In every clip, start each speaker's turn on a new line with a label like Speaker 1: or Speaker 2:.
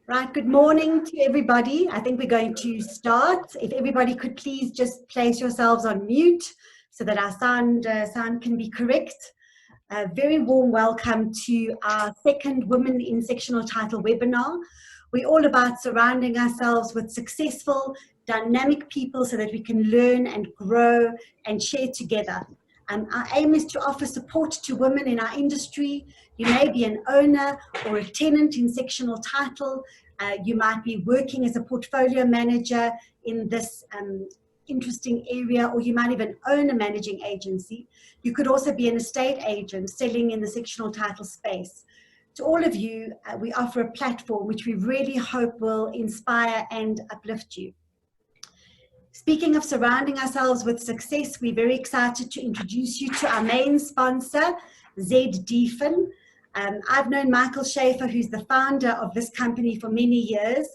Speaker 1: Right, good morning to everybody. I think we're going to start. If everybody could please just place yourselves on mute so that our sound can be correct. A very warm welcome to our second Women in Sectional Title webinar. We're all about surrounding ourselves with successful, dynamic people so that we can learn and grow and share together. Our aim is to offer support to women in our industry. You may be an owner or a tenant in sectional title. You might be working as a portfolio manager in this interesting area, or you might even own a managing agency. You could also be an estate agent selling in the sectional title space. To all of you, we offer a platform which we really hope will inspire and uplift you. Speaking of surrounding ourselves with success, we're very excited to introduce you to our main sponsor, ZDFIN. I've known Michael Schaefer, who's the founder of this company, for many years,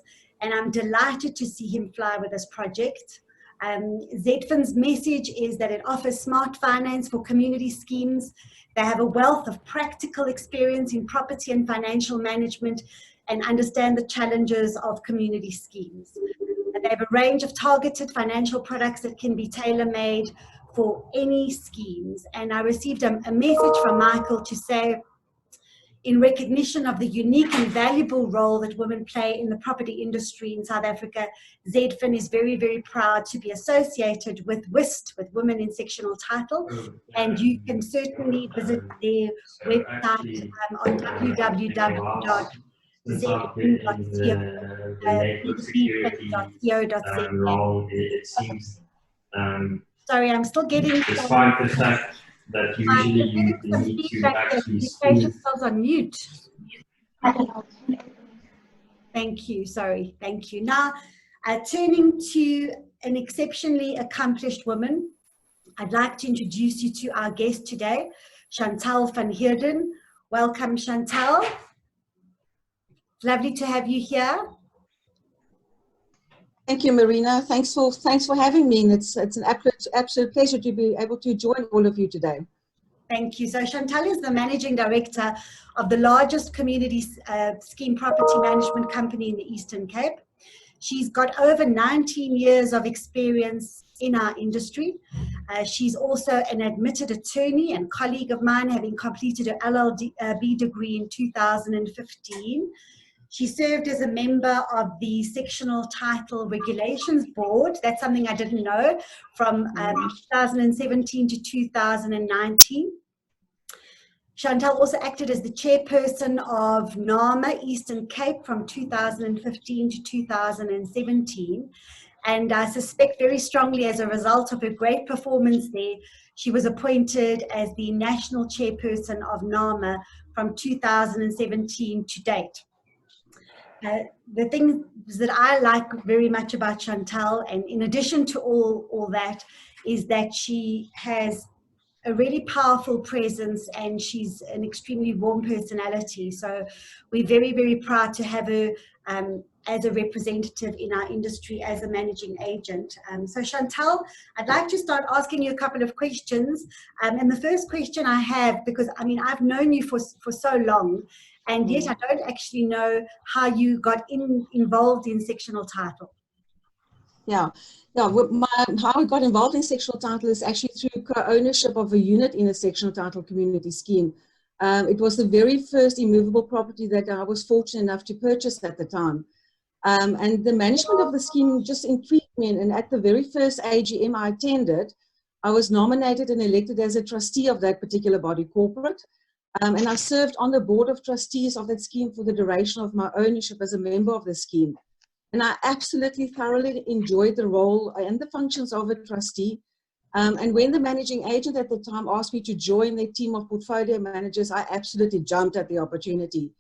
Speaker 1: and I'm delighted to see him fly with this project. ZDFIN's message is that it offers smart finance for community schemes. They have a wealth of practical experience in property and financial management and understand the challenges of community schemes. They have a range of targeted financial products that can be tailor-made for any schemes. And I received a message from Michael to say, in recognition of the unique and valuable role that women play in the property industry in South Africa, ZDFIN is very, very proud to be associated with WIST, with Women in Sectional Title. And you can certainly visit their website on www.zdfin.co.za. Sorry, I'm still getting
Speaker 2: despite the fact that usually you need to actually
Speaker 1: place yourselves on mute. Thank you. Sorry. Thank you. Now, turning to an exceptionally accomplished woman, I'd like to introduce you to our guest today, Chantel van Heerden. Welcome, Chantel. Lovely to have you here.
Speaker 3: Thank you, Marina. Thanks for having me. And it's an absolute pleasure to be able to join all of you today.
Speaker 1: Thank you. So Chantel is the managing director of the largest community scheme property management company in the Eastern Cape. She's got over 19 years of experience in our industry. She's also an admitted attorney and colleague of mine, having completed her LLB degree in 2015. She served as a member of the Sectional Title Regulations Board. That's something I didn't know, from 2017 to 2019. Chantel also acted as the chairperson of NAMA Eastern Cape from 2015 to 2017. And I suspect very strongly as a result of her great performance there, she was appointed as the national chairperson of NAMA from 2017 to date. The thing that I like very much about Chantel, and in addition to all that, is that she has a really powerful presence and she's an extremely warm personality. So we're very, very proud to have her as a representative in our industry as a managing agent. So Chantel, I'd like to start asking you a couple of questions. And the first question I have, because I mean, I've known you for so long, and yet I don't actually know how you got involved in sectional title.
Speaker 3: Yeah. How I got involved in sectional title is actually through co-ownership of a unit in a sectional title community scheme. It was the very first immovable property that I was fortunate enough to purchase at the time. And the management of the scheme just intrigued me. And at the very first AGM I attended, I was nominated and elected as a trustee of that particular body corporate. And I served on the board of trustees of that scheme for the duration of my ownership as a member of the scheme. And I absolutely thoroughly enjoyed the role and the functions of a trustee. And when the managing agent at the time asked me to join their team of portfolio managers, I absolutely jumped at the opportunity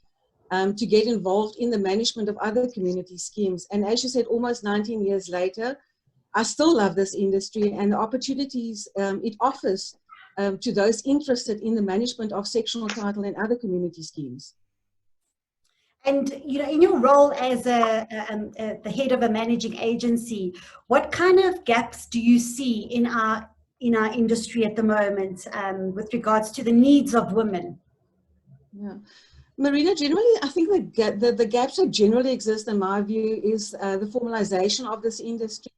Speaker 3: to get involved in the management of other community schemes. And as you said, almost 19 years later, I still love this industry and the opportunities it offers to those interested in the management of sectional title and other community schemes.
Speaker 1: And you know, in your role as the head of a managing agency, what kind of gaps do you see in our industry at the moment with regards to the needs of women?
Speaker 3: Yeah. Marina, generally, I think the gaps that generally exist, in my view, is the formalization of this industry,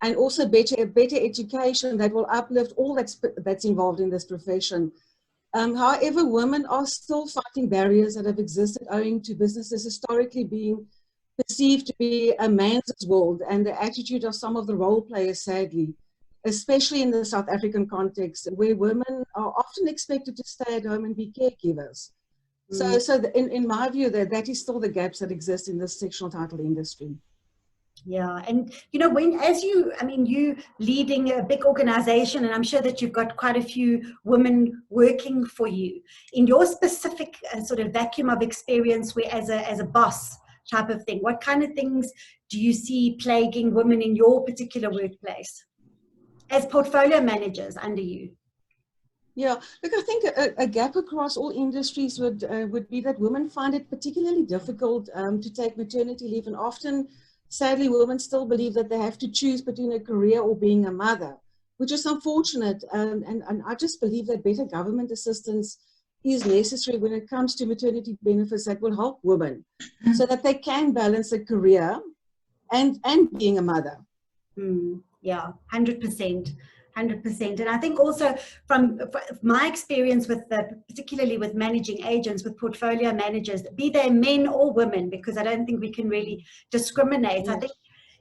Speaker 3: and also better education that will uplift all that's involved in this profession. However, women are still fighting barriers that have existed owing to businesses historically being perceived to be a man's world, and the attitude of some of the role players, sadly, especially in the South African context, where women are often expected to stay at home and be caregivers. So in my view, that is still the gaps that exist in the sectional title industry.
Speaker 1: Yeah, and you know, you leading a big organization, and I'm sure that you've got quite a few women working for you. In your specific sort of vacuum of experience, where as a boss type of thing, what kind of things do you see plaguing women in your particular workplace as portfolio managers under you?
Speaker 3: Yeah, look, I think a gap across all industries would be that women find it particularly difficult to take maternity leave, and often, sadly, women still believe that they have to choose between a career or being a mother, which is unfortunate. And I just believe that better government assistance is necessary when it comes to maternity benefits that will help women so that they can balance a career and being a mother.
Speaker 1: Yeah, 100%. 100%. And I think also from my experience with particularly with managing agents, with portfolio managers, be they men or women, because I don't think we can really discriminate. Yes. I think,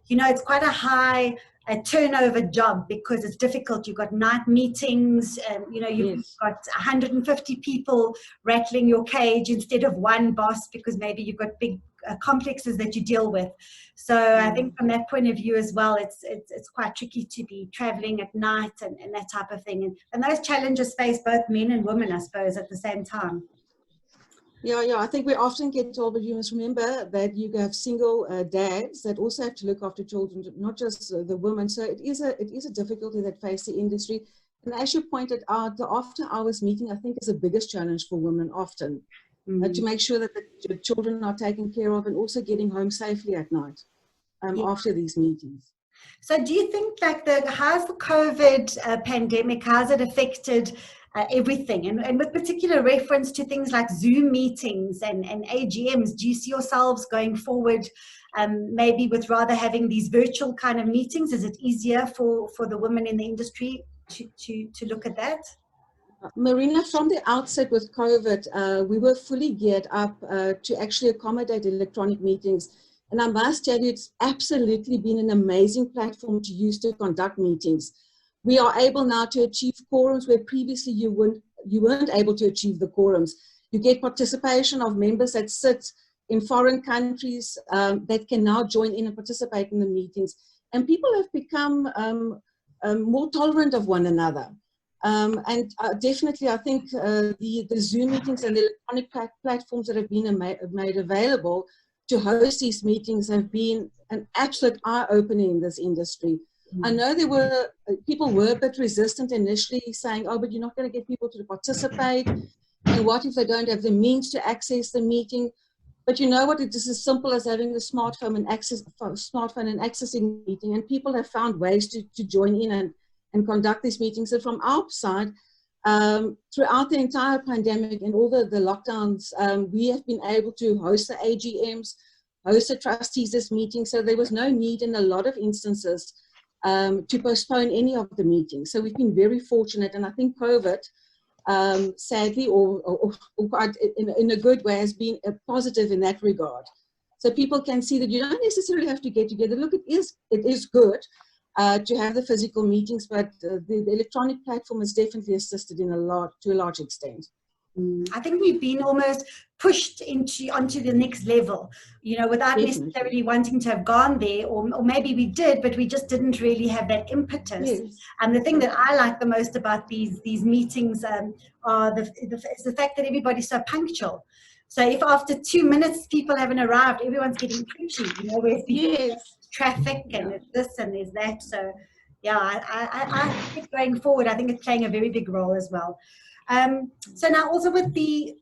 Speaker 1: you know, it's quite a high turnover job because it's difficult. You've got night meetings, you know, you've got 150 people rattling your cage instead of one boss, because maybe you've got big complexes that you deal with. So I think from that point of view as well, it's quite tricky to be traveling at night and that type of thing. And those challenges face both men and women, I suppose, at the same time.
Speaker 3: Yeah, I think we often get told, but you must remember that you have single dads that also have to look after children, not just the women. So it is a difficulty that faces the industry. And as you pointed out, the after hours meeting, I think, is the biggest challenge for women often. To make sure that the children are taken care of and also getting home safely at night after these meetings.
Speaker 1: So do you think like how's the COVID pandemic, how's it affected everything? And with particular reference to things like Zoom meetings and AGMs, do you see yourselves going forward maybe with rather having these virtual kind of meetings? Is it easier for the women in the industry to look at that?
Speaker 3: Marina, from the outset with COVID, we were fully geared up to actually accommodate electronic meetings. And I must tell you, it's absolutely been an amazing platform to use to conduct meetings. We are able now to achieve quorums where previously you weren't able to achieve the quorums. You get participation of members that sit in foreign countries that can now join in and participate in the meetings. And people have become more tolerant of one another. And definitely, I think the Zoom meetings and the electronic platforms that have been made available to host these meetings have been an absolute eye-opener in this industry. I know people were a bit resistant initially, saying, oh, but you're not going to get people to participate. And what if they don't have the means to access the meeting? But you know what? It is as simple as having a smartphone and accessing the meeting. And people have found ways to join in and conduct these meetings. And from our side, throughout the entire pandemic and all the lockdowns, we have been able to host the AGMs, host the trustees' meetings. So there was no need in a lot of instances to postpone any of the meetings. So we've been very fortunate. And I think COVID, sadly, or quite in a good way, has been a positive in that regard. So people can see that you don't necessarily have to get together. Look, it is good to have the physical meetings, but the electronic platform has definitely assisted to a large extent.
Speaker 1: I think we've been almost pushed onto the next level, you know, without necessarily wanting to have gone there, or maybe we did, but we just didn't really have that impetus. Yes. And the thing that I like the most about these meetings is the fact that everybody's so punctual. So if after 2 minutes people haven't arrived, everyone's getting twitchy, you know, whereas before traffic and there's this and there's that. So yeah, I think going forward, I think it's playing a very big role as well. So now also with being